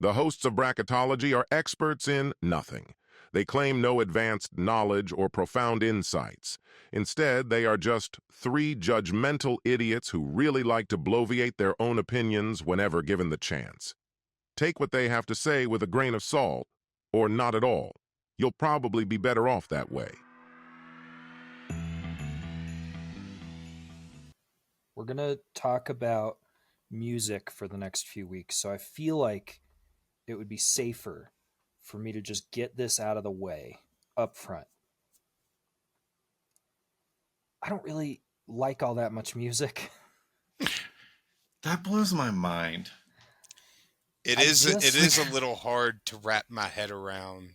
The hosts of bracketology are experts in nothing. They claim no advanced knowledge or profound insights. Instead, they are just three judgmental idiots who really like to bloviate their own opinions whenever given the chance. Take what they have to say with a grain of salt, or not at all. You'll probably be better off that way. We're going to talk about music for the next few weeks, so I feel like it would be safer for me to just get this out of the way up front. I don't really like all that much music. That blows my mind. It is a little hard to wrap my head around.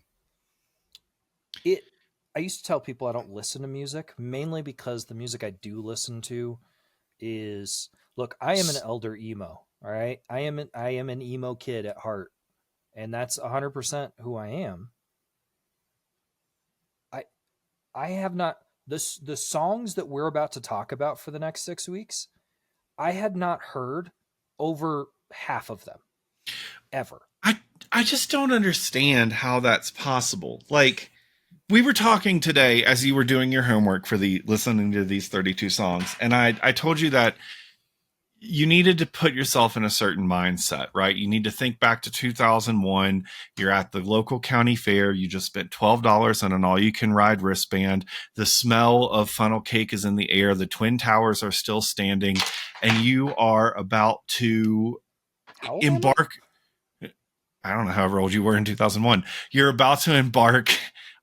I used to tell people I don't listen to music, mainly because the music I do listen to is, look, I am an elder emo, all right? I am an emo kid at heart, and that's 100% who I am. I have not, the songs that we're about to talk about for the next 6 weeks, I had not heard over half of them ever. I just don't understand how that's possible. Like, we were talking today as you were doing your homework for listening to these 32 songs, and I told you that you needed to put yourself in a certain mindset, right? You need to think back to 2001. You're at the local county fair. You just spent $12 on an all-you-can-ride wristband. The smell of funnel cake is in the air. The Twin Towers are still standing, and you are about to embark. I don't know however old you were in 2001. You're about to embark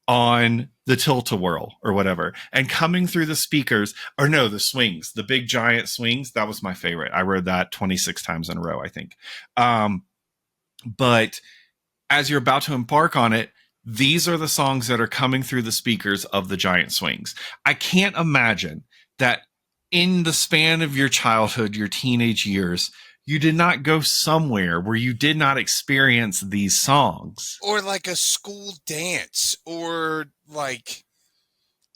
on the tilt-a-whirl or whatever, and coming through the speakers, or no, the swings, the big giant swings. That was my favorite. I rode that 26 times in a row, I think. But as you're about to embark on it, these are the songs that are coming through the speakers of the giant swings. I can't imagine that in the span of your childhood, your teenage years, you did not go somewhere where you did not experience these songs. Or like a school dance, or like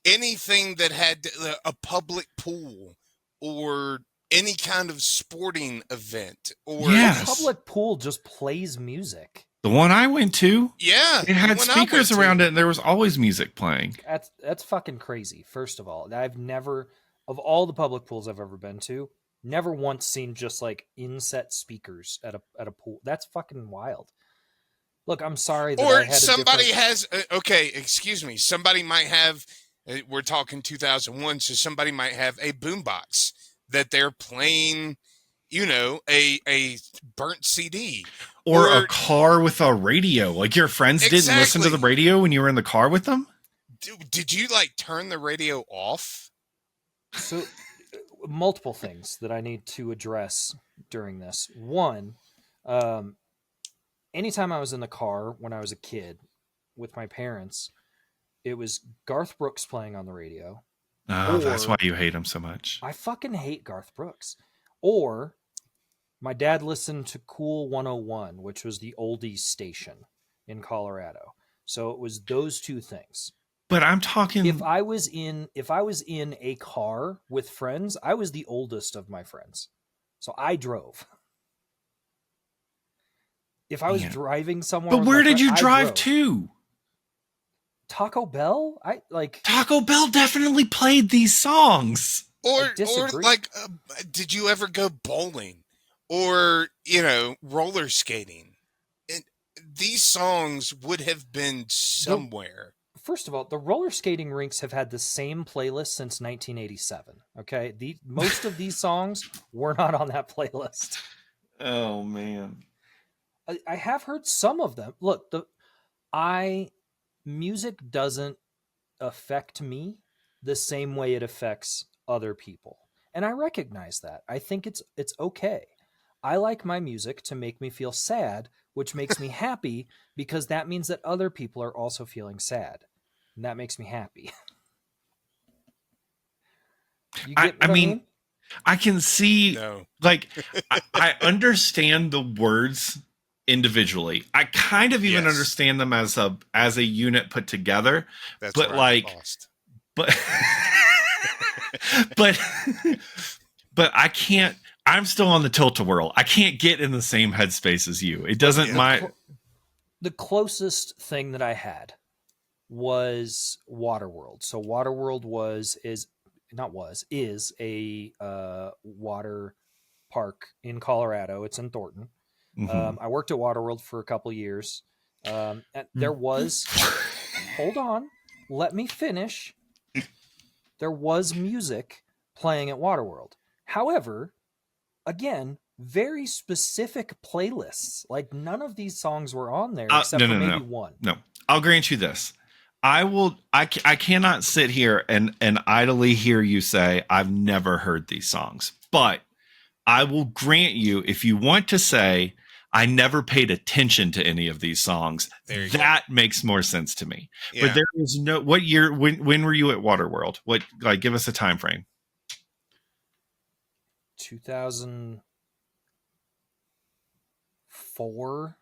anything that had a public pool, or any kind of sporting event. Or yes. A public pool just plays music. The one I went to, yeah, it had speakers around it, and there was always music playing. That's fucking crazy. First of all, I've never, of all the public pools I've ever been to, never once seen just like inset speakers at a pool. That's fucking wild. Look, I'm sorry that or I had somebody has okay, excuse me. Somebody might have. We're talking 2001, so somebody might have a boombox that they're playing. You know, a burnt CD, or a car with a radio. Like your friends didn't listen to the radio when you were in the car with them. Did you like turn the radio off? So. Multiple things that I need to address during this. One, anytime I was in the car when I was a kid with my parents, it was Garth Brooks playing on the radio. Oh, that's why you hate him so much. I fucking hate Garth Brooks. Or my dad listened to Cool 101, which was the oldies station in Colorado. So it was those two things. But I'm talking. If I was in a car with friends, I was the oldest of my friends, so I drove. If I was driving somewhere, but where did you drive to? Taco Bell. Taco Bell definitely played these songs. Or like, did you ever go bowling, or roller skating? And these songs would have been somewhere. First of all, the roller skating rinks have had the same playlist since 1987. Okay, most of these songs were not on that playlist. Oh man, I have heard some of them. Look, music doesn't affect me the same way it affects other people, and I recognize that. I think it's okay. I like my music to make me feel sad, which makes me happy because that means that other people are also feeling sad. And that makes me happy. I mean, I can see, like, I understand the words individually. I kind of even understand them as a unit put together. That's but like, but I can't. I'm still on the tilt-a-whirl. I can't get in the same headspace as you. It doesn't the closest thing that I had was Waterworld. So Waterworld is a water park in Colorado. It's in Thornton. Mhm. I worked at Waterworld for a couple years. And there was, hold on, let me finish. There was music playing at Waterworld. However, again, very specific playlists. Like none of these songs were on there except for maybe one. No, I'll grant you this. I cannot sit here and idly hear you say I've never heard these songs, but I will grant you, if you want to say I never paid attention to any of these songs, that makes more sense to me. Yeah. But there is no, what year, when were you at Waterworld? What, like, give us a time frame. 2004,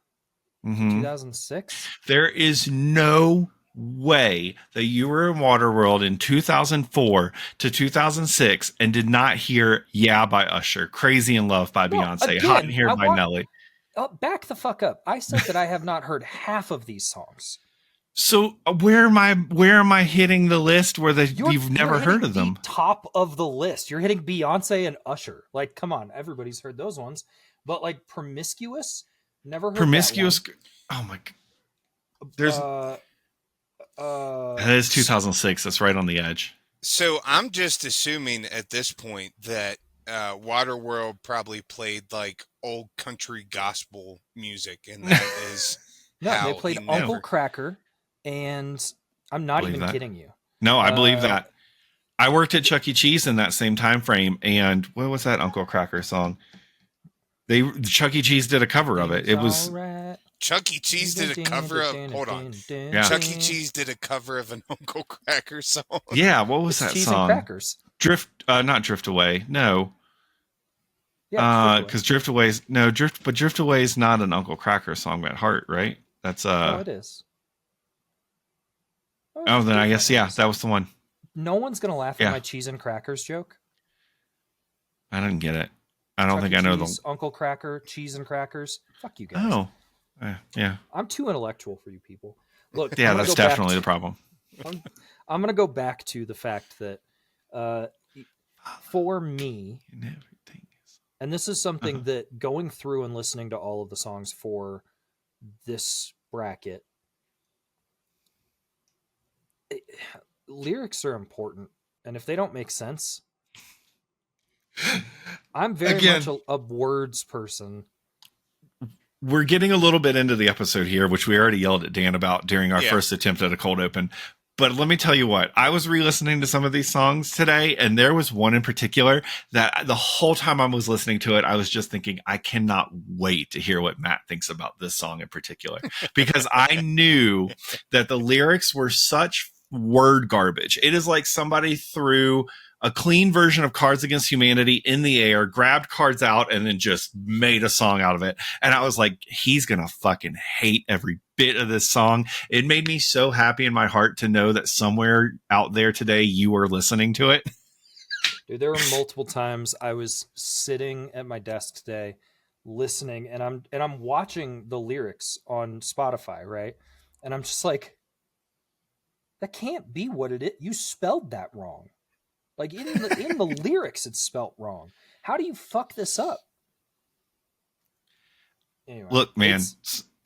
Mhm. 2006. There is no way that you were in Waterworld in 2004 to 2006 and did not hear "Yeah" by Usher, "Crazy in Love" by Beyonce, "Hot in Here" by Nelly. Back the fuck up. I said that I have not heard half of these songs. So where am I hitting the list where you've never heard of them? The top of the list. You're hitting Beyonce and Usher. Like, come on, everybody's heard those ones. But like Promiscuous, never heard Promiscuous. That one. Oh my god. There's that is 2006. That's right on the edge. So I'm just assuming at this point that Waterworld probably played like old country gospel music, and that is no. They played Uncle Cracker, and I'm not even kidding you. No, I believe that. I worked at Chuck E. Cheese in that same time frame, and what was that Uncle Cracker song? Chuck E. Cheese did a cover of it. It was right. Chuck E. Cheese did a cover of. Hold on. Yeah. Chuck E. Cheese did a cover of an Uncle Cracker song. Yeah, what was that Cheese song? And Crackers. Not Drift Away. No. Yeah, because Drift Away is Drift Away is not an Uncle Cracker song at heart, right? That's Oh, it is. Oh, then I guess that was the one. No one's gonna laugh at my cheese and crackers joke. I didn't get it. I don't think I know the Uncle Cracker, cheese and crackers. Fuck you guys. Oh, yeah. I'm too intellectual for you people. Look, yeah, that's definitely the problem. I'm going to go back to the fact that for me, and this is something that going through and listening to all of the songs for this bracket, lyrics are important, and if they don't make sense, I'm very much a words person. We're getting a little bit into the episode here, which we already yelled at Dan about during our first attempt at a cold open. But let me tell you what, I was re-listening to some of these songs today, and there was one in particular that the whole time I was listening to it, I was just thinking, I cannot wait to hear what Matt thinks about this song in particular, because I knew that the lyrics were such word garbage. It is like somebody threw a clean version of Cards Against Humanity in the air, grabbed cards out, and then just made a song out of it. And I was like, he's going to fucking hate every bit of this song. It made me so happy in my heart to know that somewhere out there today, you were listening to it. Dude, there were multiple times I was sitting at my desk today listening, and I'm watching the lyrics on Spotify, right? And I'm just like, that can't be what it is. You spelled that wrong. Like in the lyrics, it's spelt wrong. How do you fuck this up? Anyway, look, man,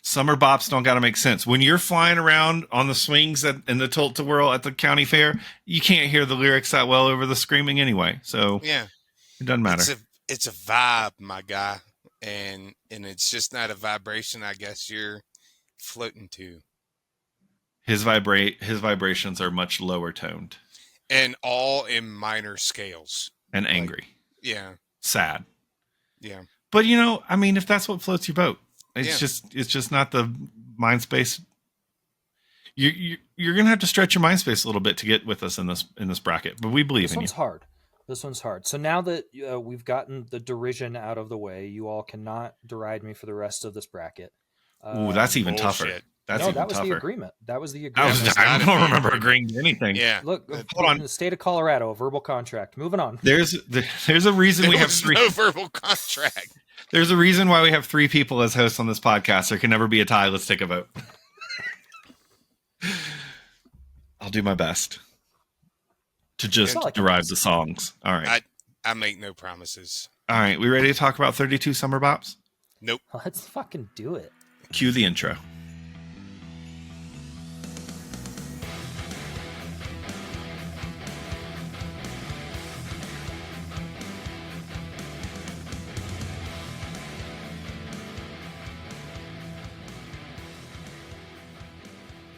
summer bops don't got to make sense. When you're flying around on the swings in the tilt-a-whirl at the county fair, you can't hear the lyrics that well over the screaming anyway. So yeah, it doesn't matter. It's a vibe, my guy, and it's just not a vibration. I guess you're floating to. His vibrations are much lower toned. And all in minor scales. And angry. Yeah. Sad. Yeah. But I mean, if that's what floats your boat, it's just not the mind space. You're gonna have to stretch your mind space a little bit to get with us in this bracket. But we believe in you. This one's hard. So now that we've gotten the derision out of the way, you all cannot deride me for the rest of this bracket. Ooh, that's even tougher. That was the agreement. That was the agreement. I don't remember agreeing to anything. Yeah. Look, hold on. In the state of Colorado, a verbal contract. Moving on. There's a reason we have no verbal contract. There's a reason why we have 3 people as hosts on this podcast. There can never be a tie. Let's take a vote. I'll do my best to just It's not like derive the songs. All right. I make no promises. All right. We ready to talk about 32 Summer Bops? Nope. Let's fucking do it. Cue the intro.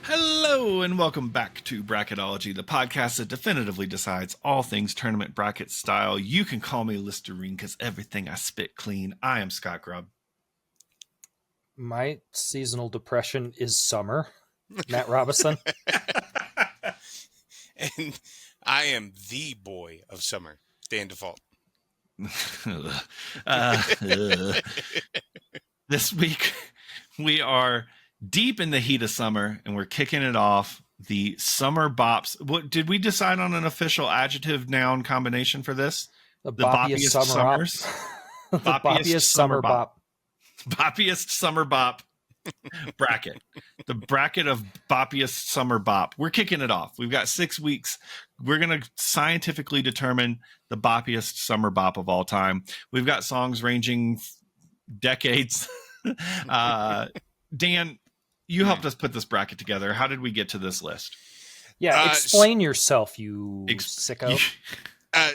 Hello and welcome back to Bracketology, the podcast that definitively decides all things tournament bracket style. You can call me Listerine because everything I spit clean. I am Scott Grubb. My seasonal depression is summer. Matt Robinson. And I am the boy of summer, Dan Default. This week we are deep in the heat of summer and we're kicking it off. The Summer Bops. What did we decide on an official adjective noun combination for this? The Boppiest summer summers. the Boppiest summer bop. Boppiest Summer Bop bracket. The bracket of Boppiest Summer Bop. We're kicking it off. We've got 6 weeks. We're going to scientifically determine the Boppiest Summer Bop of all time. We've got songs ranging decades. Dan, you helped us put this bracket together. How did we get to this list? Yeah, explain yourself, you sicko.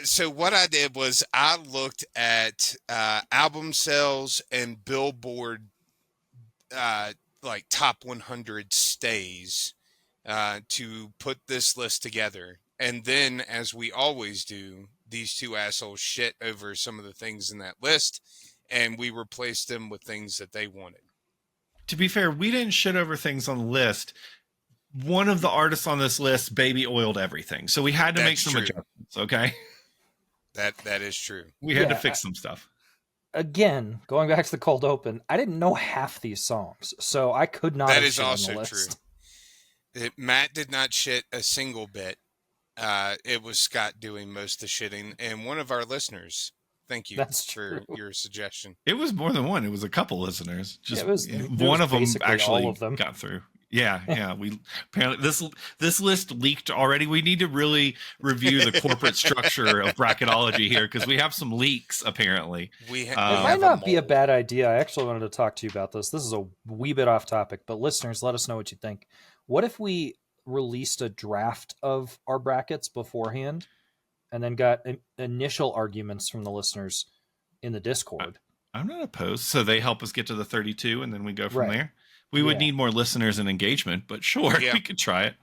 So what I did was I looked at album sales and Billboard like top 100 stays to put this list together. And then, as we always do, these two assholes shit over some of the things in that list, and we replaced them with things that they wanted. To be fair, we didn't shit over things on the list. One of the artists on this list baby oiled everything. So we had to make some adjustments, okay? That is true. We had to fix some stuff. Again, going back to the cold open, I didn't know half these songs, so I could not. That have is shit on also the list. true. Matt did not shit a single bit. It was Scott doing most of the shitting, and one of our listeners. Thank you for your suggestion. It was more than one. It was a couple listeners. Just one of them actually all of them. got through. Yeah. We apparently this list leaked already. We need to really review the corporate structure of bracketology here because we have some leaks apparently. It might not be a bad idea. I actually wanted to talk to you about this. This is a wee bit off topic, but listeners, let us know what you think. What if we released a draft of our brackets beforehand and then got initial arguments from the listeners in the Discord? I'm not opposed. So they help us get to the 32 and then we go from there. We would need more listeners and engagement, but sure, we could try it.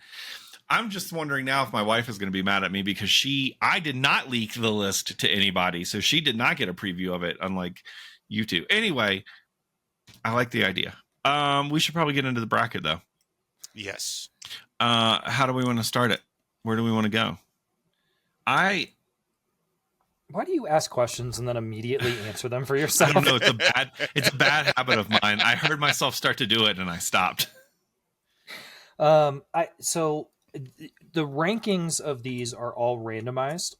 I'm just wondering now if my wife is going to be mad at me because I did not leak the list to anybody. So she did not get a preview of it, unlike you two. Anyway, I like the idea. We should probably get into the bracket though. Yes. How do we want to start it? Where do we want to go? Why do you ask questions and then immediately answer them for yourself? I don't know. It's a bad habit of mine. I heard myself start to do it and I stopped. So the rankings of these are all randomized.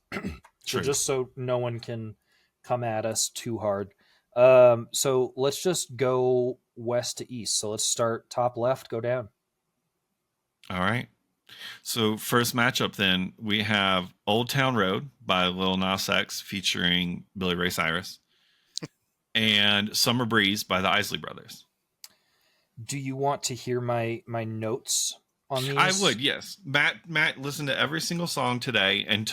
So just so no one can come at us too hard. So let's just go west to east. So let's start top left, go down. All right. So first matchup then, we have Old Town Road by Lil Nas X featuring Billy Ray Cyrus and Summer Breeze by the Isley Brothers. Do you want to hear my notes on these? I would, yes. Matt listened to every single song today and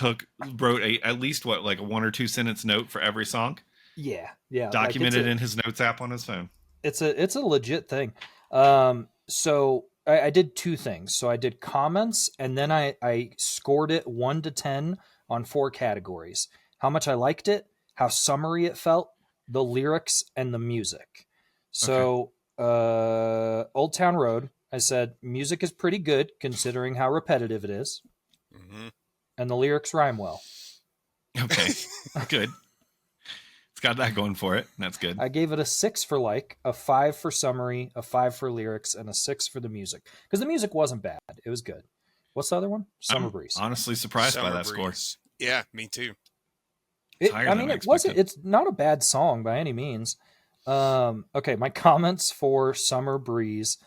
wrote at least a 1 or 2 sentence note for every song. Yeah. Documented in his notes app on his phone. It's a legit thing. So I did 2 things. So I did comments, and then I scored it 1 to 10 on 4 categories. How much I liked it, how summery it felt, the lyrics, and the music. So Old Town Road, I said, music is pretty good considering how repetitive it is. Mm-hmm. And the lyrics rhyme well. Okay, good. Got that going for it. That's good. I gave it a 6 for a 5 for summary, a 5 for lyrics, and a 6 for the music. Because the music wasn't bad. It was good. What's the other one? Summer Breeze. Honestly surprised by that score. Yeah, me too. It's not a bad song by any means. Okay, my comments for Summer Breeze.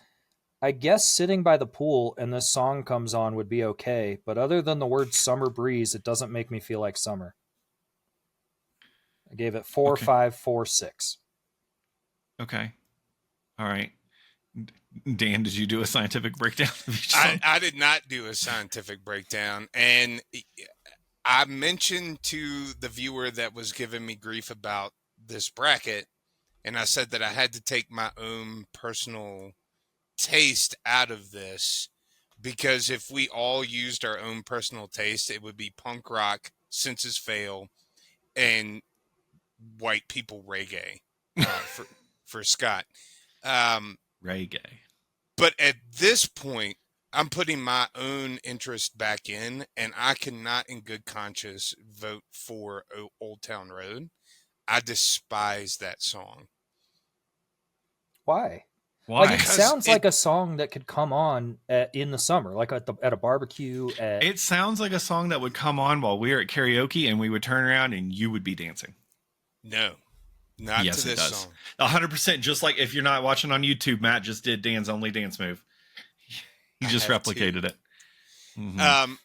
I guess sitting by the pool and this song comes on would be okay, but other than the word summer breeze, it doesn't make me feel like summer. I gave it 4, Okay. 5, 4, 6. Okay. All right. Dan, did you do a scientific breakdown of each song? I did not do a scientific breakdown, and I mentioned to the viewer that was giving me grief about this bracket, and I said that I had to take my own personal taste out of this, because if we all used our own personal taste, it would be punk rock, Senses Fail, and white people reggae for Scott. Reggae. But at this point, I'm putting my own interest back in, and I cannot, in good conscience, vote for Old Town Road. I despise that song. Why? Why? Like, it Because sounds like a song that could come on in the summer, like at a barbecue. It sounds like a song that would come on while we were at karaoke and we would turn around and you would be dancing. No, not Yes, to it this does. song. 100%. Just like if you're not watching on YouTube, Matt just did Dan's only dance move. He I just have replicated it. Mhm.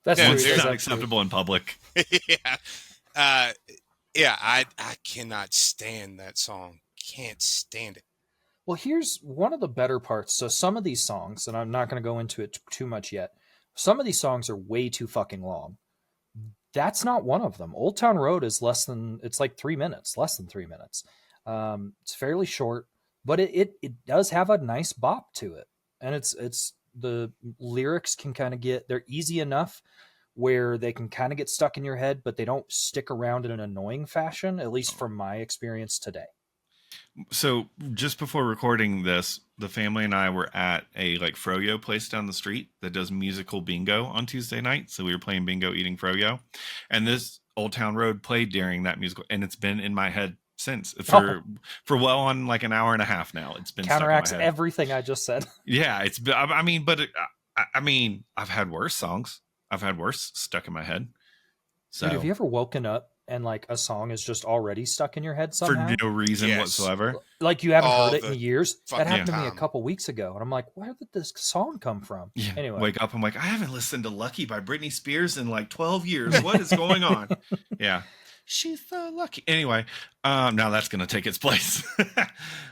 That's No, true. It's It does not actually- acceptable in public. Yeah, I cannot stand that song. Can't stand it. Well, here's one of the better parts. So some of these songs, and I'm not going to go into it too much yet. Some of these songs are way too fucking long. That's not one of them. Old Town Road is it's like 3 minutes, less than 3 minutes. It's fairly short, but it does have a nice bop to it. And it's the lyrics can kind of they're easy enough where they can kind of get stuck in your head, but they don't stick around in an annoying fashion, at least from my experience today. So just before recording this, the family and I were at a like froyo place down the street that does musical bingo on Tuesday night. So we were playing bingo, eating froyo, and this Old Town Road played during that musical, and it's been in my head since for well on like an hour and a half now. It's been Counteracts stuck in my head. everything I just said. Yeah, it's. I mean, but I mean, I've had worse songs. I've had worse stuck in my head. So Dude, have you ever woken up and like a song is just already stuck in your head for somehow? no reason Yes. whatsoever. Like you haven't All heard it the in years. That fucking happened to me a time. couple weeks ago, and I'm like, where did this song come from? Yeah. Anyway, Wake up. I'm like, I haven't listened to Lucky by Britney Spears in like 12 years. What is going on? Yeah. She's so lucky. Anyway, now that's going to take its place.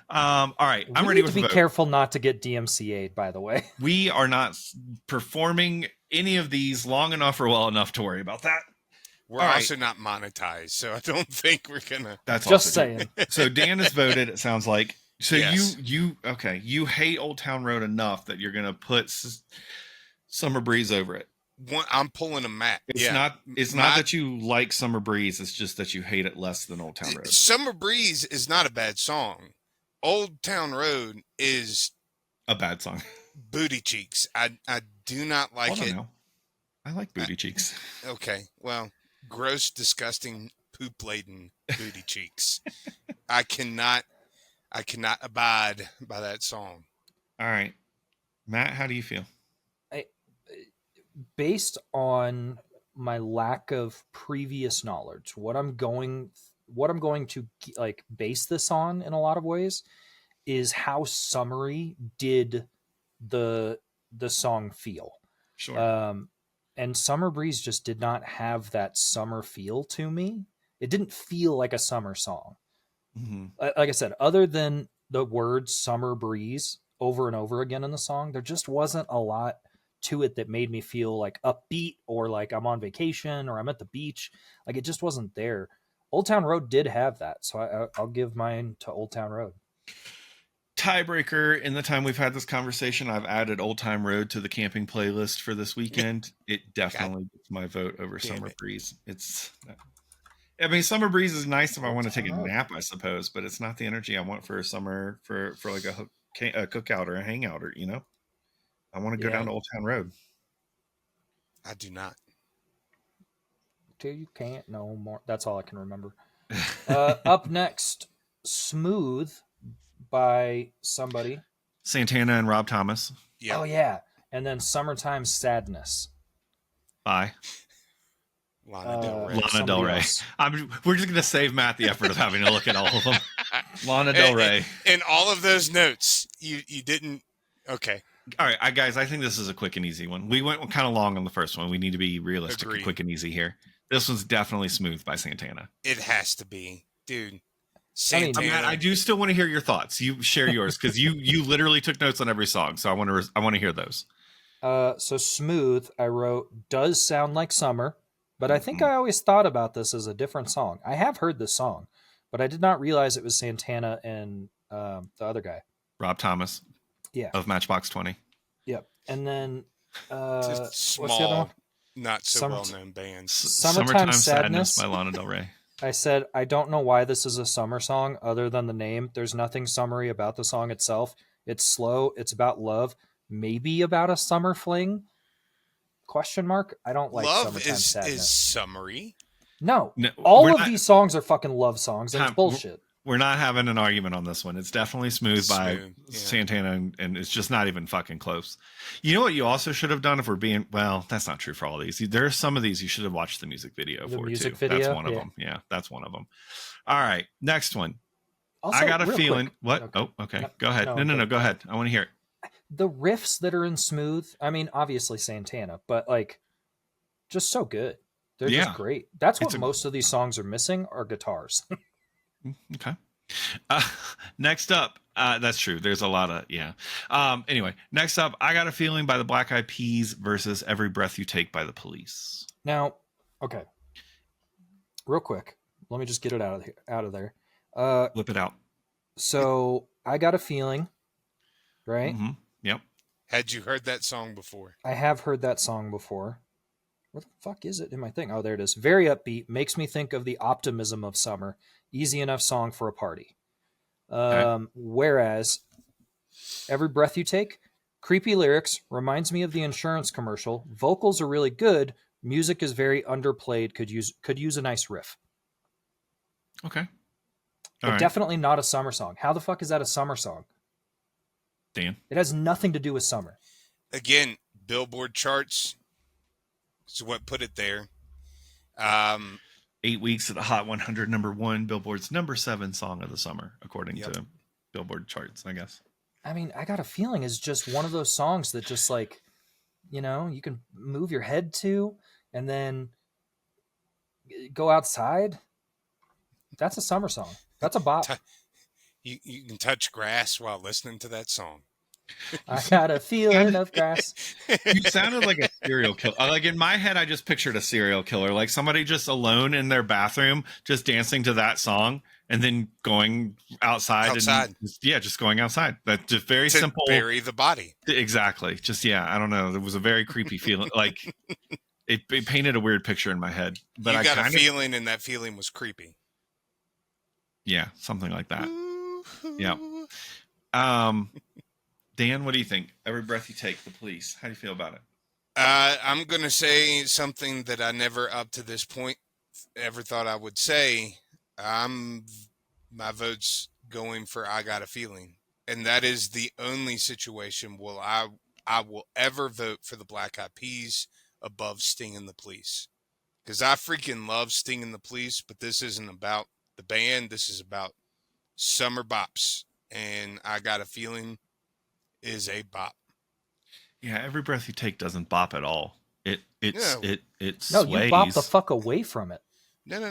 All right. I'm we ready need with to be the vote. careful not to get DMCA'd, by the way. We are not performing any of these long enough or well enough to worry about that. We're All right. also not monetized, so I don't think we're gonna. That's Just also true. saying. So Dan has voted. It sounds like. So Yes. you hate Old Town Road enough that you're going to put Summer Breeze over it. I'm pulling a Matt. It's yeah. not. It's not that you like Summer Breeze. It's just that you hate it less than Old Town Road. Summer Breeze is not a bad song. Old Town Road is A bad song. booty cheeks. I do not like Hold on it. now. I like booty cheeks. Okay, well, gross, disgusting, poop laden booty cheeks. I cannot abide by that song. All right, Matt, how do you feel? Based on my lack of previous knowledge, what I'm going to like base this on in a lot of ways is how summery did the song feel. Sure. And Summer Breeze just did not have that summer feel to me. It didn't feel like a summer song. Mm-hmm. Like I said, other than the words Summer Breeze over and over again in the song, there just wasn't a lot to it that made me feel like upbeat or like I'm on vacation or I'm at the beach. Like it just wasn't there. Old Town Road did have that. So I'll give mine to Old Town Road. Tiebreaker, in the time we've had this conversation, I've added Old Time Road to the camping playlist for this weekend. It definitely gets my vote over Damn Summer it. Breeze. I mean, Summer Breeze is nice if I want to take a Old Town nap, I suppose, but it's not the energy I want for a summer, for like a cookout or a hangout, or, you know, I want to go Yeah. down to Old Town Road. I do not. Till you can't no more. That's all I can remember. Up next, Smooth by somebody. Santana and Rob Thomas. Yeah. Oh yeah. And then Summertime Sadness. Bye. Lana Del Rey. Lana Del somebody Rey. else. We're just going to save Matt the effort of having to look at all of them. Lana Del Rey. And all of those notes, you didn't. Okay. All right, guys, I think this is a quick and easy one. We went kind of long on the first one. We need to be realistic and quick and easy here. This one's definitely Smooth by Santana. It has to be, dude. Santana. Matt, I do still want to hear your thoughts. You share yours because you literally took notes on every song, so I want to hear those. So Smooth, I wrote, does sound like summer, but I think I always thought about this as a different song. I have heard this song, but I did not realize it was Santana and the other guy, Rob Thomas. Yeah. Of Matchbox 20. Yep. And then small, what's the other one? not so well-known bands. Summertime Sadness by Lana Del Rey. I said, I don't know why this is a summer song other than the name. There's nothing summery about the song itself. It's slow. It's about love. Maybe about a summer fling? Question mark? I don't like Summertime Sadness. Is summery. No. All of these songs are fucking love songs. And it's bullshit. We're not having an argument on this one. It's definitely Smooth by Santana, and it's just not even fucking close. You know what you also should have done if we're being, well, that's not true for all of these. There are some of these you should have watched the music video for, too. That's one of them. Yeah, that's one of them. All right, next one. Also, I got a feeling. Quick. What? Okay. Oh, okay. Go ahead. No, go ahead. I want to hear it. The riffs that are in Smooth, I mean, obviously Santana, but like, just so good. They're just great. That's what most of these songs are missing are guitars. Okay. Next up, that's true. There's a lot of, anyway, next up, I Got a Feeling by the Black Eyed Peas versus Every Breath You Take by the Police. Now, okay. Real quick. Let me just get it out of there. Whip it out. So I Got a Feeling, right? Mm-hmm. Yep. Had you heard that song before? I have heard that song before. Where the fuck is it in my thing? Oh, there it is. Very upbeat. Makes me think of the optimism of summer. Easy enough song for a party. Whereas Every Breath You Take, creepy lyrics, reminds me of the insurance commercial. Vocals are really good. Music is very underplayed. Could use a nice riff. Okay. But definitely not a summer song. How the fuck is that a summer song? Dan? It has nothing to do with summer. Again, Billboard charts is what put it there. 8 weeks at the Hot 100, #1, Billboard's #7 song of the summer, according to Billboard charts, I guess. I mean, I Got a Feeling is just one of those songs that just like, you can move your head to and then go outside. That's a summer song. That's a bop. You can touch grass while listening to that song. I got a feeling of grass. You sounded like a serial killer. Like in my head, I just pictured a serial killer, like somebody just alone in their bathroom, just dancing to that song, and then going outside. And just going outside. That's just very simple. Bury the body. Exactly. Just I don't know. It was a very creepy feeling. Like it painted a weird picture in my head. But I got a feeling, and that feeling was creepy. Yeah, something like that. Yeah. Dan, what do you think? Every Breath You Take, the Police. How do you feel about it? I'm going to say something that I never up to this point ever thought I would say. My vote's going for I Got a Feeling. And that is the only situation I will ever vote for the Black Eyed Peas above Sting and the Police. Because I freaking love Sting and the Police, but this isn't about the band. This is about summer bops. And I Got a Feeling is a bop. Yeah, Every Breath You Take doesn't bop at all. It sways. No, you bop the fuck away from it. No.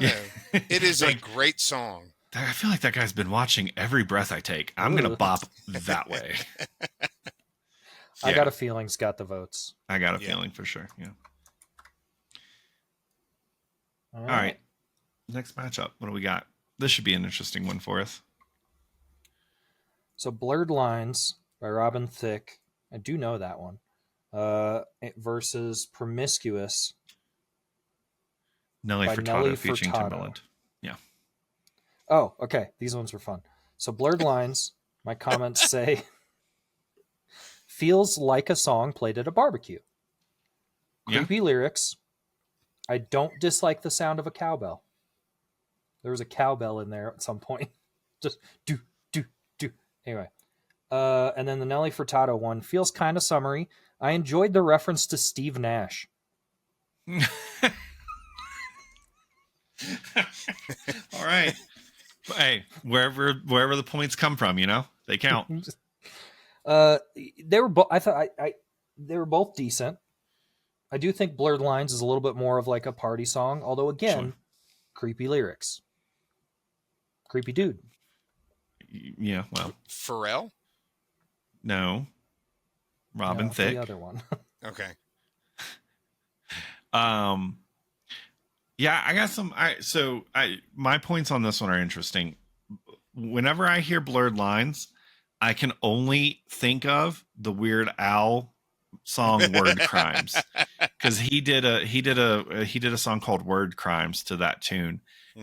It is a great song. I feel like that guy's been watching Every Breath I Take. I'm going to bop that way. I Got a Feeling's got the votes. I Got a Feeling for sure. Yeah. All right. Next matchup. What do we got? This should be an interesting one for us. So Blurred Lines by Robin Thicke. I do know that one. Versus Promiscuous. Nelly Furtado featuring Timbaland. Yeah. Oh, okay. These ones were fun. So Blurred Lines, my comments say, feels like a song played at a barbecue. Creepy lyrics. I don't dislike the sound of a cowbell. There was a cowbell in there at some point. Just do. Anyway. And then the Nelly Furtado one feels kind of summery. I enjoyed the reference to Steve Nash. All right. Hey, wherever the points come from, they count. They were both. I thought they were both decent. I do think Blurred Lines is a little bit more of like a party song, although again, Sure. creepy lyrics, creepy dude. Yeah, well, Pharrell. no, Robin No, Thicke. the other one. Okay. Yeah, I got some. My points on this one are interesting. Whenever I hear Blurred Lines, I can only think of the Weird Al song "Word Crimes" because he did a song called "Word Crimes" to that tune,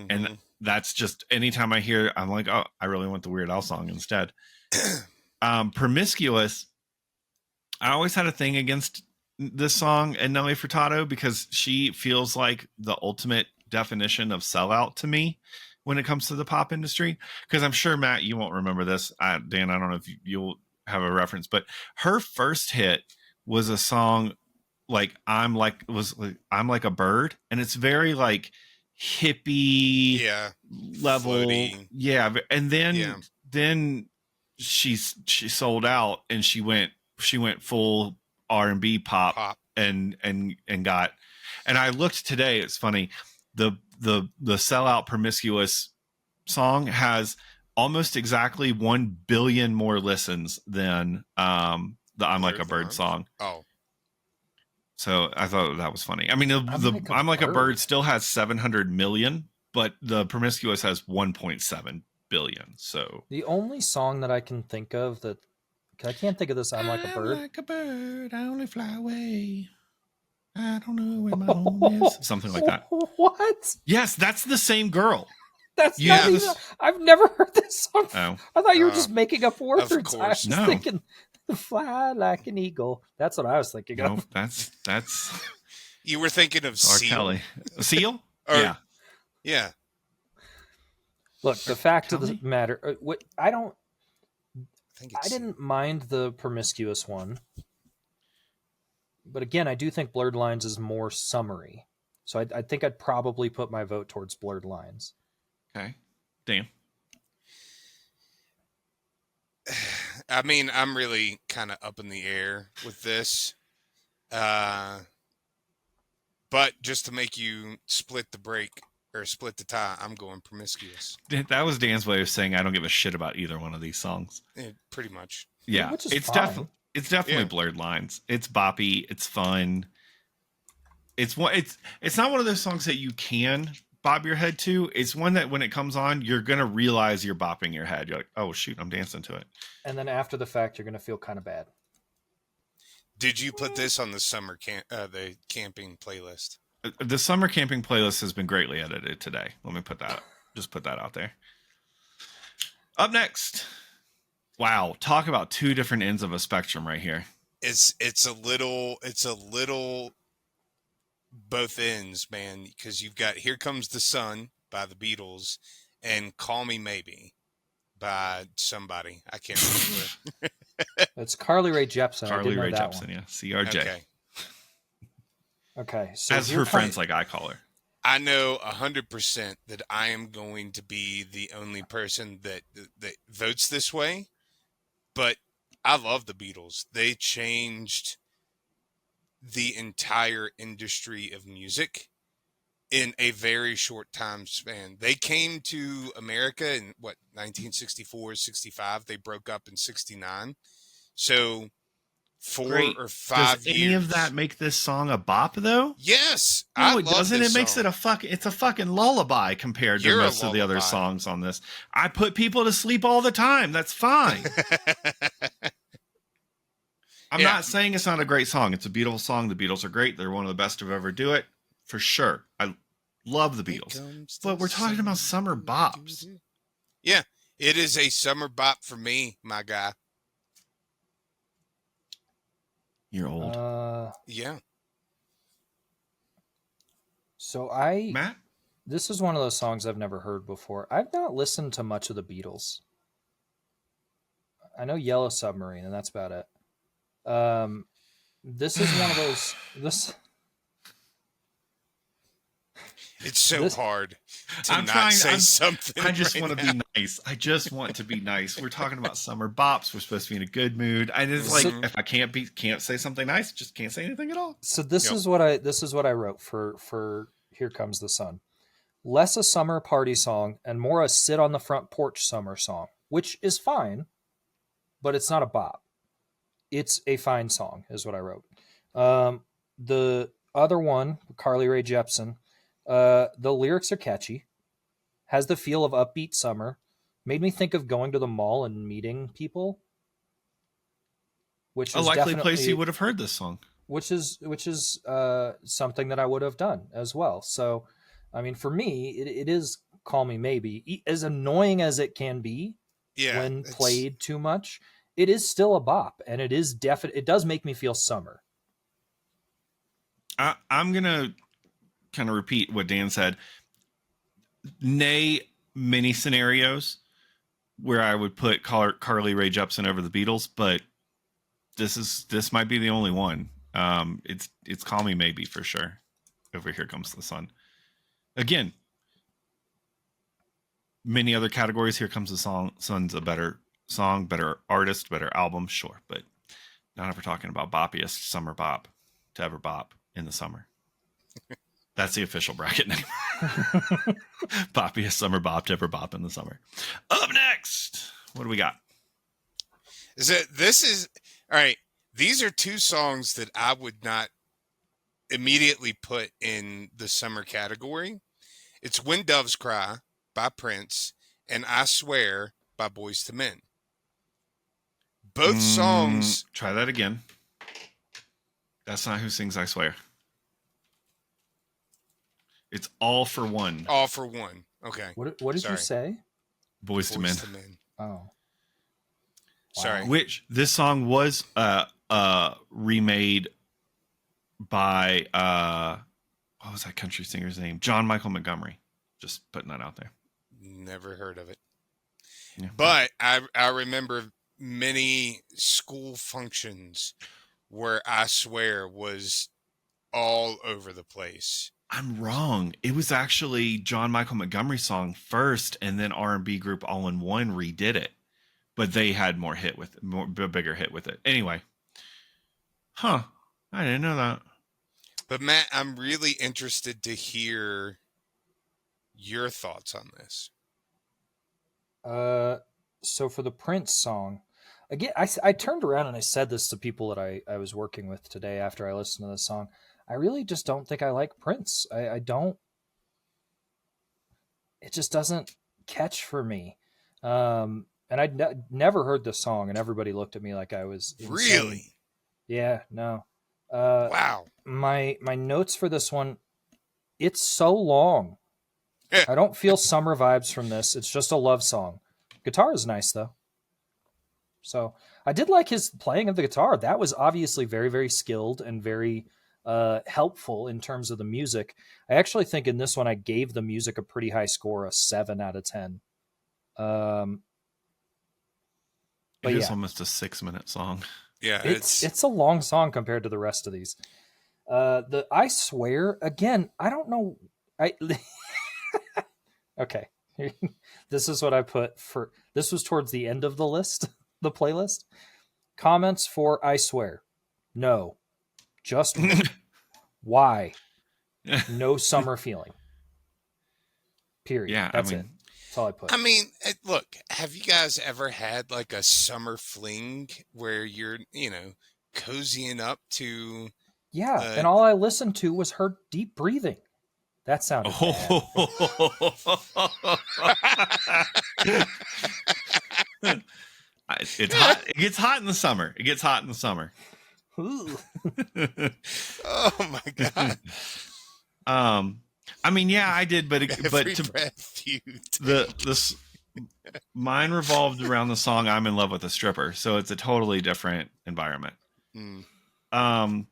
and that's just anytime I hear it, I'm like, oh, I really want the Weird Al song instead. Promiscuous. I always had a thing against this song and Nelly Furtado because she feels like the ultimate definition of sellout to me when it comes to the pop industry. Because I'm sure, Matt, you won't remember this. Dan, I don't know if you'll have a reference, but her first hit was a song like I'm like a bird, and it's very like hippie level, floaty. yeah. And then she sold out and she went full R&B pop. and got. And I looked today. It's funny. The sellout Promiscuous song has almost exactly 1 billion more listens than the I'm Like a Bird song. Oh. So I thought that was funny. I mean, I'm like a bird still has 700 million, but the Promiscuous has 1.7 billion. So the only song that I can think of that I can't think of this. I'm like a bird. Like a bird, I only fly away. I don't know where my home is. Something like that. What? Yes, that's the same girl. That's not even. I've never heard this song. Oh. I thought you were just making up words. Of course. I was thinking, fly like an eagle. That's what I was thinking of. That's. You were thinking of Seal. Kelly. Seal? Yeah. Yeah. Look, the fact of the matter, I didn't mind the Promiscuous one. But again, I do think Blurred Lines is more summary. So I think I'd probably put my vote towards Blurred Lines. Okay. Damn. I mean, I'm really kind of up in the air with this. But just to make you split the break or split the tie, I'm going Promiscuous. That was Dan's way of saying I don't give a shit about either one of these songs. Pretty much. Yeah. Which is it's fine. definitely Blurred Lines. It's boppy. It's fun. It's not one of those songs that you can bob your head to. It's one that when it comes on, you're going to realize you're bopping your head. You're like, oh, shoot, I'm dancing to it. And then after the fact, you're going to feel kind of bad. Did you put this on the summer the camping playlist? The summer camping playlist has been greatly edited today. Let me put that out there. Up next. Wow, talk about two different ends of a spectrum right here. It's a little both ends, man, because you've got Here Comes the Sun by the Beatles and Call Me Maybe by somebody. I can't remember. It's Carly Rae Jepsen. Carly Rae Jepsen, yeah. CRJ. Okay. So as her friends, like I call her. I know 100% that I am going to be the only person that votes this way, but I love the Beatles. They changed the entire industry of music in a very short time span. They came to America in 1964, 65. They broke up in 69. So 4 or 5 years. Does any of that make this song a bop though? Yes. No, it doesn't. It makes it it's a fucking lullaby compared to most of the other songs on this. I put people to sleep all the time. That's fine. I'm not saying it's not a great song. It's a Beatles song. The Beatles are great. They're one of the best to ever do it, for sure. I love the Beatles. But we're talking about summer bops. Yeah, it is a summer bop for me, my guy. You're old. Yeah. So Matt? This is one of those songs I've never heard before. I've not listened to much of the Beatles. I know Yellow Submarine, and that's about it. This is one of those. It's so This- hard to I'm not trying. say something. I just right want to now. be nice. I just want to be nice. We're talking about summer bops. We're supposed to be in a good mood. And it's like, Mhm. if I can't say something nice, just can't say anything at all. So this Yep. is what I wrote for Here Comes the Sun. Less a summer party song and more a sit on the front porch summer song, which is fine, but it's not a bop. It's a fine song, is what I wrote. The other one, Carly Rae Jepsen, the lyrics are catchy, has the feel of upbeat summer, made me think of going to the mall and meeting people, which A is likely place definitely you would have heard this song. which is something that I would have done as well. So, I mean, for me, it is Call Me Maybe. As annoying as it can be Yeah, when it's- played too much, it is still a bop, and it is it does make me feel summer. I'm gonna kind of repeat what Dan said. Nay, many scenarios where I would put Carly Rae Jepsen over the Beatles, but this might be the only one. It's Call Me Maybe for sure. Over Here Comes the Sun. Again, many other categories. Here Comes the Sun's a better song, better artist, better album, sure, but not if we're talking about Boppiest summer bop to ever bop in the summer. That's the official bracket name. Boppiest summer bop to ever bop in the summer. Up next, what do we got? This is all right. These are two songs that I would not immediately put in the summer category. It's When Doves Cry by Prince and I Swear by Boyz II Men. Both songs. Try that again. That's not who sings I Swear. It's All for One. All for One. Okay. What did Sorry. you say? Boyz II Men. Boyz II Men. Oh, Sorry. Which this song was remade by what was that country singer's name? John Michael Montgomery. Just putting that out there. Never heard of it. Yeah. But I remember many school functions where I Swear was all over the place. I'm wrong. It was actually John Michael Montgomery's song first, and then R&B group All in One redid it, but they had more hit with it, bigger hit with it. Anyway, I didn't know that. But Matt, I'm really interested to hear your thoughts on this. so for the Prince song, again, I turned around and I said this to people that I was working with today after I listened to this song. I really just don't think I like Prince. I don't. It just doesn't catch for me. And I'd never heard this song, and everybody looked at me like I was insane. Really? Yeah, no. Wow. My notes for this one, it's so long. Yeah. I don't feel summer vibes from this. It's just a love song. Guitar is nice though. So I did like his playing of the guitar. That was obviously very, very skilled and very helpful in terms of the music. I actually think in this one I gave the music a pretty high score, a 7 out of 10. But It is yeah, almost a 6-minute song. Yeah, it's a long song compared to the rest of these. The I Swear, again, I don't know. Okay. This is what I put for this was towards the end of the list, the playlist. Comments for I Swear. No. Just why? No summer feeling. Period. Yeah, That's I mean, it. That's all I put. I mean, look, have you guys ever had like a summer fling where you're, cozying up to Yeah, and all I listened to was her deep breathing. That sounded bad. It's hot. It gets hot in the summer. Ooh. Oh my god. I mean, yeah, I did, but Every to breath you this mine revolved around the song "I'm in Love with a Stripper," so it's a totally different environment. I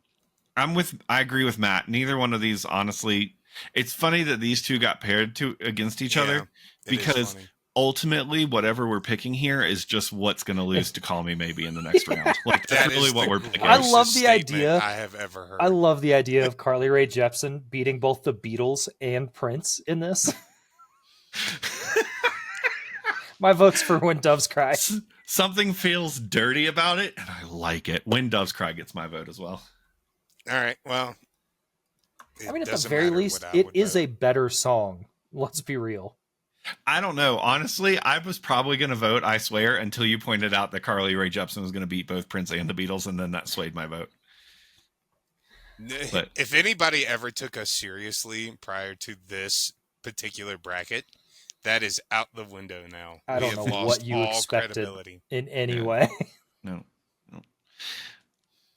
agree with Matt. Neither one of these, honestly. It's funny that these two got paired against each other it is because funny. ultimately, whatever we're picking here is just what's going to lose to Call Me Maybe in the next round. Like, that's That really is what the we're picking. I grossest love the statement idea. I have ever heard. I love the idea of Carly Rae Jepsen beating both the Beatles and Prince in this. My vote's for When Doves Cry. Something feels dirty about it, and I like it. When Doves Cry gets my vote as well. All right. Well, I mean, at the doesn't very matter least, what I it would is vote. a better song. Let's be real. I don't know. Honestly, I was probably going to vote I Swear until you pointed out that Carly Rae Jepsen was going to beat both Prince and the Beatles, and then that swayed my vote. But If anybody ever took us seriously prior to this particular bracket, that is out the window now. I We don't have know lost what you all expected credibility. in any Yeah. way. no.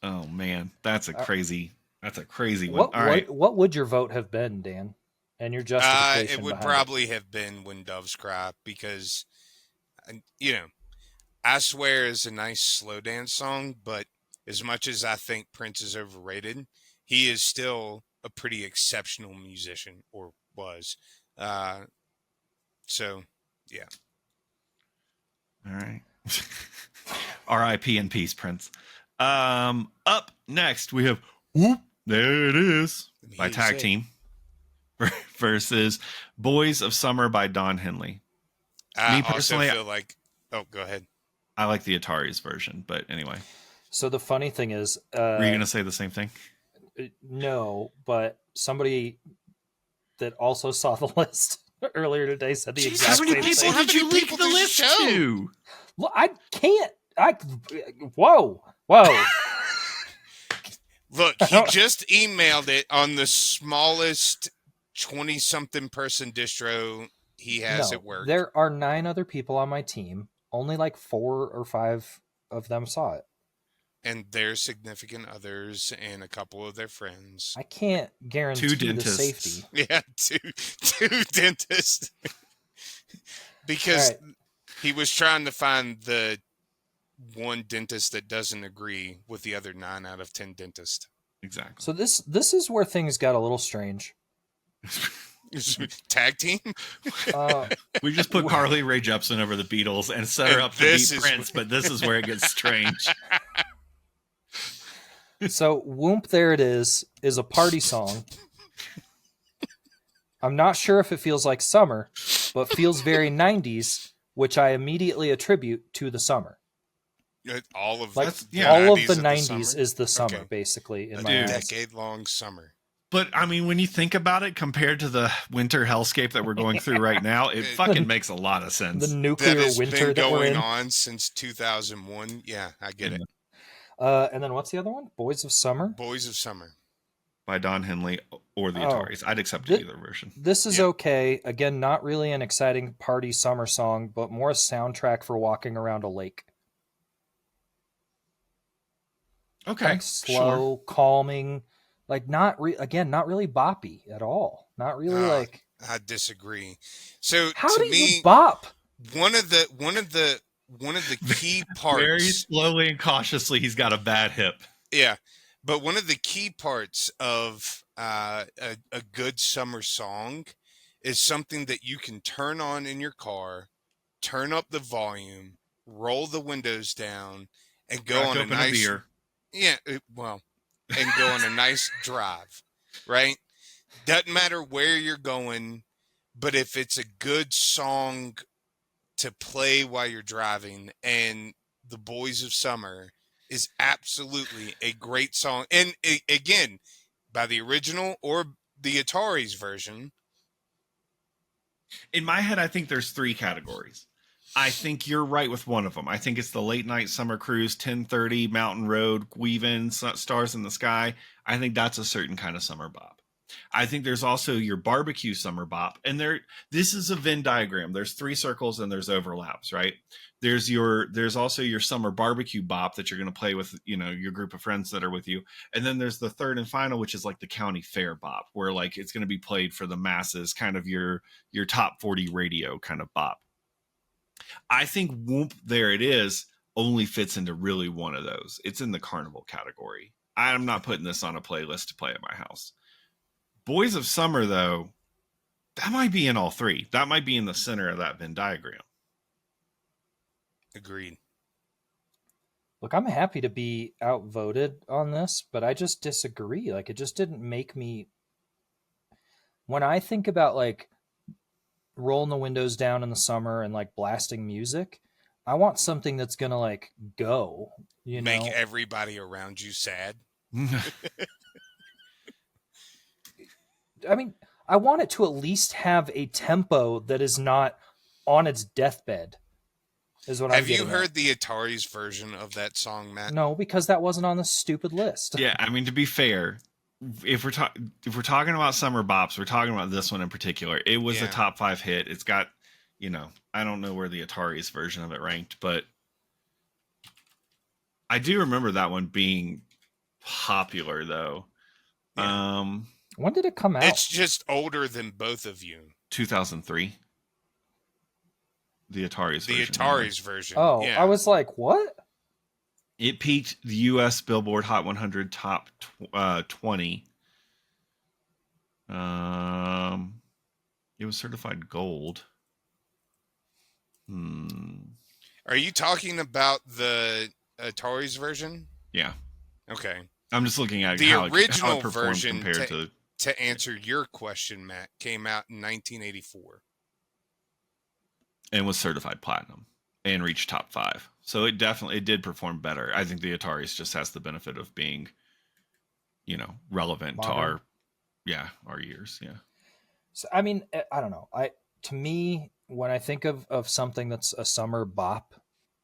Oh man, that's a crazy one. What All right. what would your vote have been, Dan? And your justification It would behind probably have been When Doves Cry because, you know, I Swear is a nice slow dance song, but as much as I think Prince is overrated, he is still a pretty exceptional musician, or was. So, yeah. All right. R.I.P. in peace, Prince. Up next we have Whoop, There It Is by Tag Team versus Boys of Summer by Don Henley. I Me also personally, feel like, oh, go ahead. I like the Atari's version, but anyway. So the funny thing is, Were you going to say the same thing? no, but somebody that also saw the list earlier today said the Jeez, exact how many same people thing. How did you many leak people the does it list show? to? Well, I can't. Whoa. Look, he just emailed it on the smallest 20-something person distro he has No, at work. there are 9 other people on my team. Only like 4 or 5 of them saw it. And their significant others and a couple of their friends. I can't guarantee 2 the dentists. safety. Yeah, two dentists. Because All right. he was trying to find the one dentist that doesn't agree with the other 9 out of 10 dentists. Exactly. So this is where things got a little strange. Tag team? We just put Carly Rae Jepsen over the Beatles and set her And up to beat this is- Prince, but this is where it gets strange. So Whoop There It Is a party song. I'm not sure if it feels like summer, but feels very 90s, which I immediately attribute to the summer. All of Like yeah. all of 90s the of 90s summer? is the summer, Okay. basically, in A my eyes. decade-long summer. But I mean, when you think about it, compared to the winter hellscape that we're going through right now, it fucking makes a lot of sense. The nuclear That has winter been that we're going in. on since 2001. Yeah, I get it. And then what's the other one? Boys of Summer. Boys of Summer. By Don Henley or the Oh. Ataris. I'd accept Thi- either version. This is Yeah. okay. Again, not really an exciting party summer song, but more a soundtrack for walking around a lake. Okay, Like slow, calming, like not really boppy at all. Not really Ah, like. I disagree. So How to do me, you bop? one of the key parts. Very slowly and cautiously, he's got a bad hip. Yeah, but one of the key parts of a good summer song is something that you can turn on in your car, turn up the volume, roll the windows down, and go Crack on a open nice beer. and go on a nice drive, right? Doesn't matter where you're going, but if it's a good song to play while you're driving, and The Boys of Summer is absolutely a great song. And again, by the original or the Atari's version. In my head, I think there's 3 categories. I think you're right with one of them. I think it's the late night summer cruise, 10:30 Mountain Road, weaving stars in the sky. I think that's a certain kind of summer bop. I think there's also your barbecue summer bop, and this is a Venn diagram. There's 3 circles and there's overlaps, right? There's also your summer barbecue bop that you're going to play with, your group of friends that are with you, and then there's the third and final, which is like the county fair bop, where like it's going to be played for the masses, kind of your top 40 radio kind of bop. I think Whoop There It Is only fits into really one of those. It's in the carnival category. I'm not putting this on a playlist to play at my house. Boys of Summer, though, That might be in all three. That might be in the center of that Venn diagram. Agreed. Look, I'm happy to be outvoted on this, but I just disagree. Like, it just didn't make me. When I think about like rolling the windows down in the summer and like blasting music, I want something that's gonna like go. Make everybody around you sad. I mean, I want it to at least have a tempo that is not on its deathbed. Is what Have I'm you getting heard at. the Atari's version of that song, Matt? No, because that wasn't on the stupid list. Yeah, I mean, to be fair, if we're talking about summer bops, we're talking about this one in particular. It was a Yeah. top 5 hit. It's got, I don't know where the Atari's version of it ranked, but I do remember that one being popular though. Yeah. When did it come out? It's just older than both of you. 2003. The Atari's The version. Atari's version. Oh, yeah. I was like, what? It peaked the U.S. Billboard Hot 100 top 20. It was certified gold. Are you talking about the Atari's version? Yeah. Okay. I'm just looking at The how original it performed version compared to. To answer your question, Matt, came out in 1984. And was certified platinum and reached top 5. So it did perform better. I think the Atari's just has the benefit of being, relevant Modern. to our years. Yeah. So, I mean, I don't know. To me, when I think of something that's a summer bop,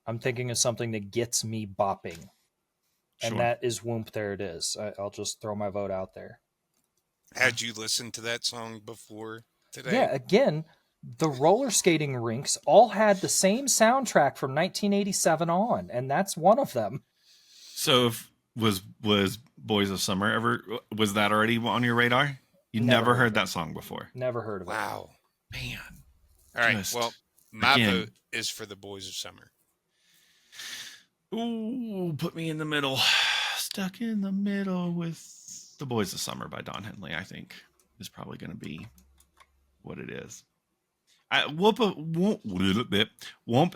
I'm thinking of something that gets me bopping. And Sure. that is Whoomp, There It Is. I'll just throw my vote out there. Had you listened to that song before today? Yeah, again, the roller skating rinks all had the same soundtrack from 1987 on, and that's one of them. So was Boys of Summer was that already on your radar? You Never never heard heard of that song before. Never heard of it. Wow. Man. All right. Just, well, my again. vote is for the Boys of Summer. Ooh, put me in the middle. Stuck in the middle with The Boys of Summer by Don Henley, I think, is probably going to be what it is. Whoop,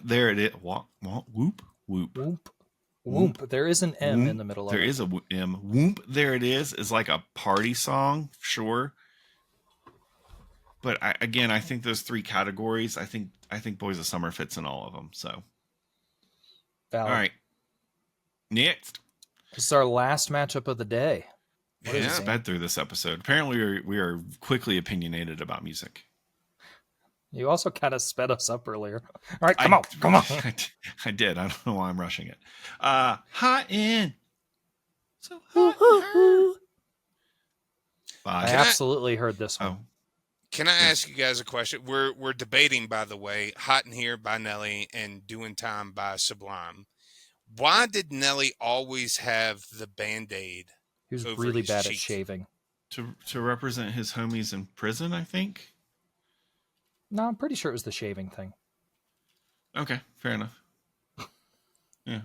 there it is. Whoop. Whoop. Whoop. There is an M Whoop. in the middle of There it. is a M. Whoop, there it is like a party song, sure. But I think those 3 categories, I think Boys of Summer fits in all of them. So, Valid. all right. Next. This is our last matchup of the day. What is Yeah. it? Sped through this episode. Apparently, we are quickly opinionated about music. You also kind of sped us up earlier. All right, come on. I did. I don't know why I'm rushing it. Hot in. So hot in her. I Bye. absolutely heard this one. Oh, Can I ask you guys a question? We're debating, by the way, Hot in Here by Nelly and Doing Time by Sublime. Why did Nelly always have the Band-Aid? He was over really his bad at cheek. shaving. to represent his homies in prison, I think. No, I'm pretty sure it was the shaving thing. Okay, fair enough. Yeah.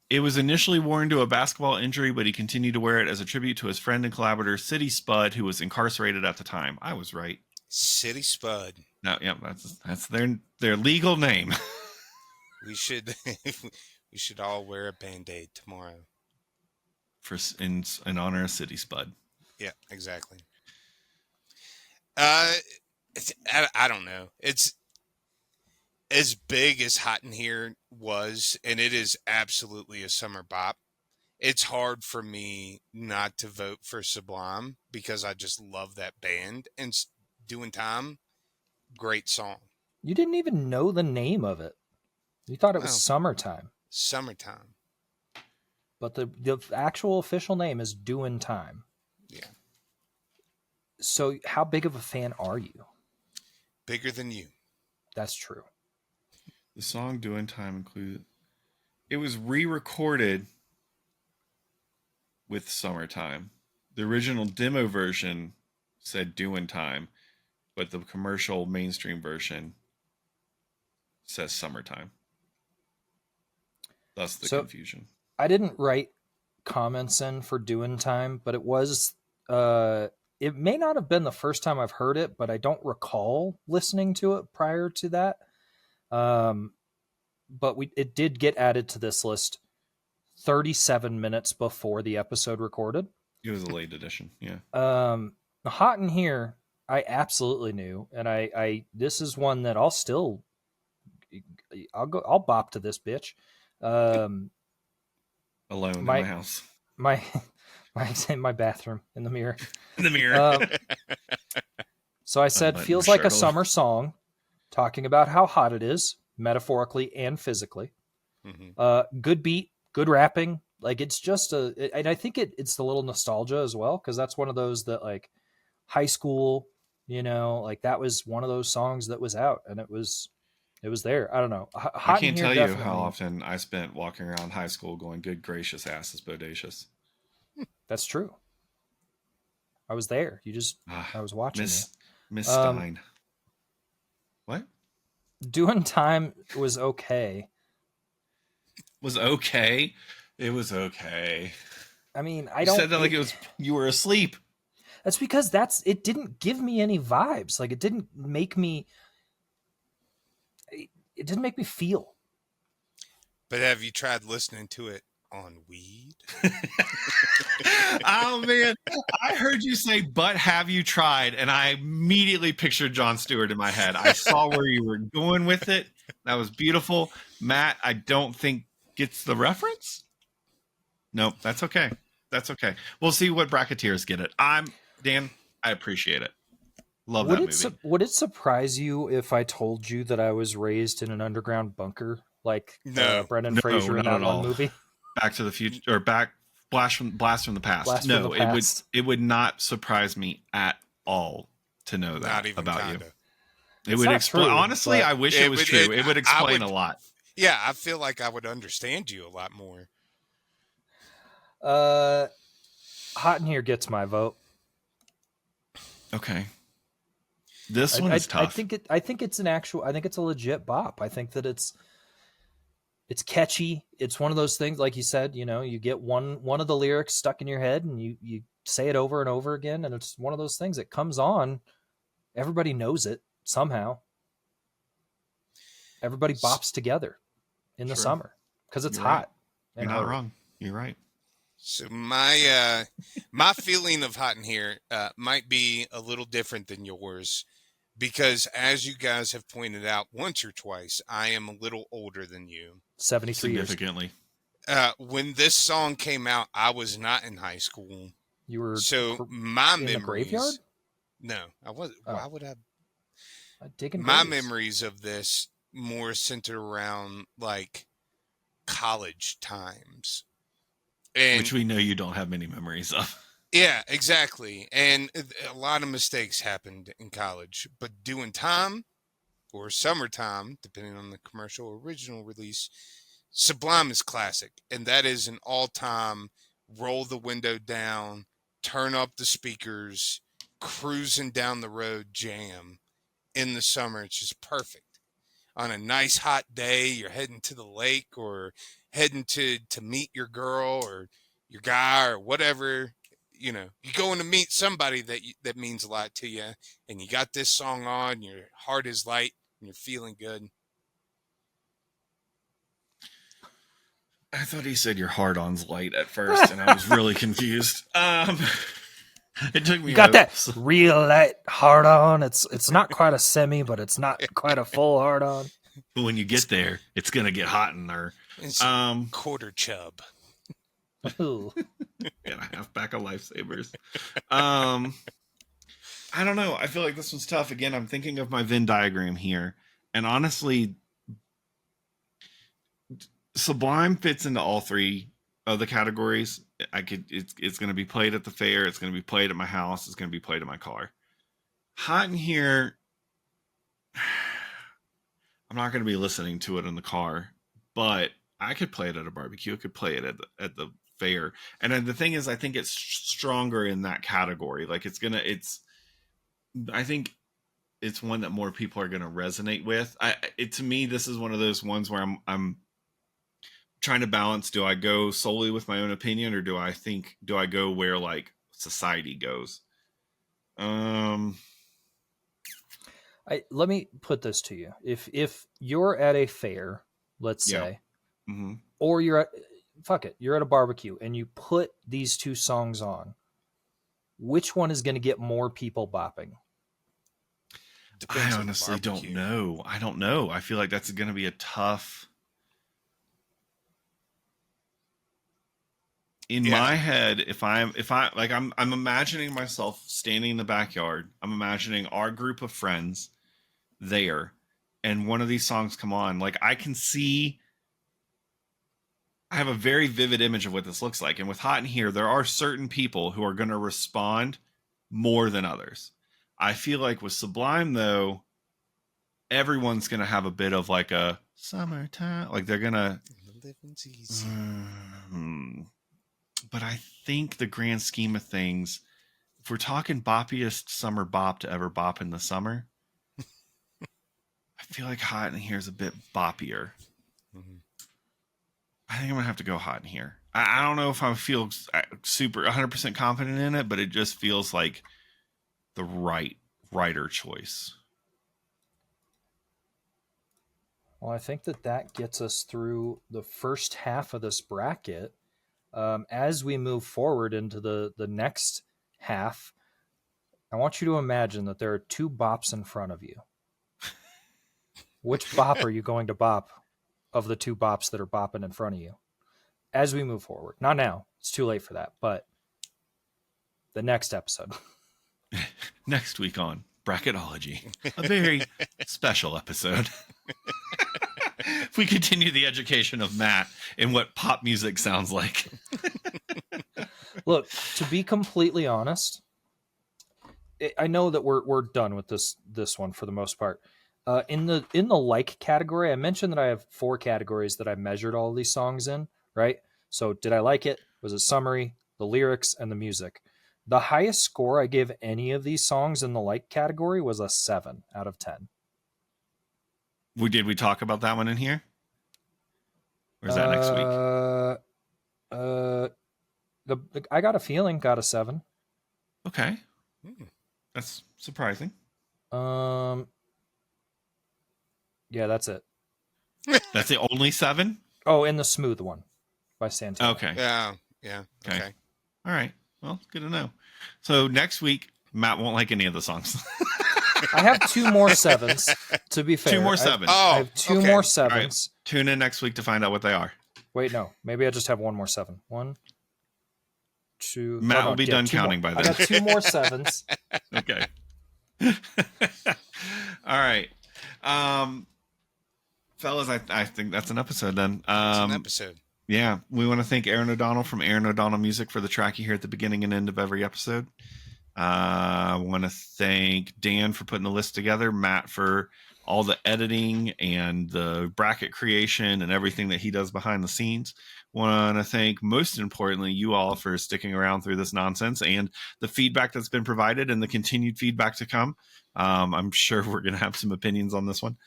It was initially worn to a basketball injury, but he continued to wear it as a tribute to his friend and collaborator, City Spud, who was incarcerated at the time. I was right. City Spud. No, yeah, that's their legal name. We should all wear a Band-Aid tomorrow. in honor of City Spud. Yeah, exactly. I don't know. It's as big as Hot in Here was, and it is absolutely a summer bop. It's hard for me not to vote for Sublime because I just love that band. And Doing Time, great song. You didn't even know the name of it. You thought it was Wow. Summertime. Summertime. But the actual official name is Doin' Time. Yeah. So how big of a fan are you? Bigger than you. That's true. The song Doing Time included. It was re-recorded with Summertime. The original demo version said Doing Time, but the commercial mainstream version says Summertime. Thus the confusion. I didn't write comments in for Doing Time, but it was it may not have been the first time I've heard it, but I don't recall listening to it prior to that. But it did get added to this list 37 minutes before the episode recorded. It was a late edition. Yeah. Hot in Here, I absolutely knew, and I this is one that I'll bop to this bitch. Alone in my house. My in my bathroom in the mirror. In the mirror. So I said, feels like a summer song, talking about how hot it is, metaphorically and physically. Mm-hmm. Good beat, good rapping. Like, it's just and I think it's the little nostalgia as well, because that's one of those that, like, high school, like, that was one of those songs that was out, and it was there. I don't know. I can't tell you how often I spent walking around high school going, good gracious, ass is bodacious. That's true. I was there. I was watching Miss Stein. What? Doing Time was okay. Was okay? It was okay. I mean, you said that like it was you were asleep. That's because it didn't give me any vibes. Like, it didn't make me feel. But have you tried listening to it on weed? Oh man, I heard you say, but have you tried? And I immediately pictured Jon Stewart in my head. I saw where you were going with it. That was beautiful. Matt, I don't think gets the reference. Nope, that's okay. That's okay. We'll see what Bracketeers get it. Dan, I appreciate it. Love that movie. Would it surprise you if I told you that I was raised in an underground bunker, like Brendan Fraser in that one movie? Back to the Future, or Blast from the Past. It would not surprise me at all to know that about kinda. You. It would explain. Honestly, I wish it was true. It would explain a lot. Yeah, I feel like I would understand you a lot more. Hot in Here gets my vote. Okay. This one is tough. I think it's a legit bop. I think that it's catchy. It's one of those things, like you said, you get one of the lyrics stuck in your head and you say it over and over again. And it's one of those things that comes on. Everybody knows it somehow. Everybody bops together in the summer because it's hot. Right. You're not wrong. You're right. So my feeling of Hot in Here might be a little different than yours, because as you guys have pointed out once or twice, I am a little older than you. 73 significantly. When this song came out, I was not in high school. You were my in memories. The graveyard? No, I wasn't. Why would I? My memories of this more centered around like college times. Which we know you don't have many memories of. Yeah, exactly. And a lot of mistakes happened in college. But Doing Time or Summertime, depending on the commercial original release, Sublime is classic. And that is an all-time roll the window down, turn up the speakers, cruising down the road jam in the summer. It's just perfect. On a nice hot day, you're heading to the lake or heading to meet your girl or your guy or whatever, you're going to meet somebody that means a lot to you, and you got this song on, your heart is light and you're feeling good. I thought he said your heart-on's light at first, and I was really confused. It took me. You got that real light hard-on. It's not quite a semi, but it's not quite a full hard-on. When you get there, it's gonna get hot in there. Quarter chub. Ooh. And a half pack of Lifesavers. I don't know. I feel like this one's tough. Again, I'm thinking of my Venn diagram here, and honestly, Sublime fits into all three of the categories. It's going to be played at the fair. It's going to be played at my house. It's going to be played in my car. Hot in Here, I'm not going to be listening to it in the car, but I could play it at a barbecue. I could play it at the fair. And then the thing is, I think it's stronger in that category. Like I think it's one that more people are going to resonate with. To me, this is one of those ones where I'm trying to balance. Do I go solely with my own opinion, or do I go where like society goes? Let me put this to you. If you're at a fair, let's Yeah. say, Mm-hmm. or you're at a barbecue and you put these two songs on, which one is going to get more people bopping? Depends I on the honestly don't barbecue. know. I don't know. I feel like that's going to be a tough. In Yeah. my head, if I'm imagining myself standing in the backyard. I'm imagining our group of friends there, and one of these songs come on. Like I can see. I have a very vivid image of what this looks like. And with Hot in Here, there are certain people who are going to respond more than others. I feel like with Sublime, though, everyone's going to have a bit of like a summertime. Like they're going to. Living's easy. But I think the grand scheme of things, if we're talking boppiest summer bop to ever bop in the summer, I feel like Hot in Here is a bit boppier. Mm-hmm. I think I'm going to have to go Hot in Here. I don't know if I feel super 100% confident in it, but it just feels like the writer choice. Well, I think that gets us through the first half of this bracket. As we move forward into the next half, I want you to imagine that there are two bops in front of you. Which bop are you going to bop of the two bops that are bopping in front of you as we move forward? Not now. It's too late for that, but the next episode. Next week on Bracketology, a very special episode. If we continue the education of Matt in what pop music sounds like. Look, to be completely honest, I know that we're done with this one for the most part. In the like category, I mentioned that I have 4 categories that I measured all of these songs in, right? So did I like it? Was it summary, the lyrics, and the music? The highest score I gave any of these songs in the like category was a 7 out of 10. Did we talk about that one in here? Or is that next week? I Got a Feeling got a 7. Okay. That's surprising. Yeah, that's it. That's the only 7? Oh, and the Smooth One by Santana. Okay. Yeah. Okay. All right. Well, good to know. So next week, Matt won't like any of the songs. I have 2 more 7s, to be fair. 2 more 7s. I have 2 more 7s. Right. Tune in next week to find out what they are. Wait, no. Maybe I just have 1 more 7. 1, 2. Matt will be done counting by then. I got 2 more 7s. Okay. All right. Fellas, I think that's an episode then. It's an episode. Yeah. We want to thank Aaron O'Donnell from Aaron O'Donnell Music for the track you hear at the beginning and end of every episode. I want to thank Dan for putting the list together, Matt for all the editing and the bracket creation and everything that he does behind the scenes. Want to thank, most importantly, you all for sticking around through this nonsense and the feedback that's been provided and the continued feedback to come. I'm sure we're going to have some opinions on this one.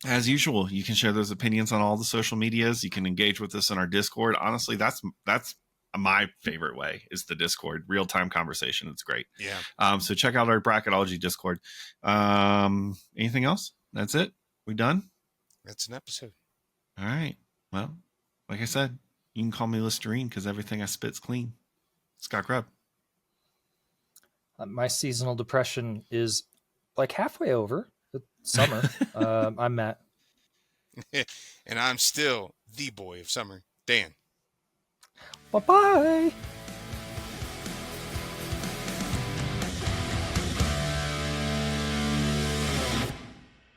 As usual, you can share those opinions on all the social medias. You can engage with us in our Discord. Honestly, that's my favorite way, is the Discord. Real-time conversation. It's great. Yeah. So check out our Bracketology Discord. Anything else? That's it? We done? That's an episode. All right. Well, like I said, you can call me Listerine because everything I spit's clean. Scott Grubb. My seasonal depression is like halfway over. It's summer. I'm Matt. And I'm still the boy of summer, Dan. Bye-bye.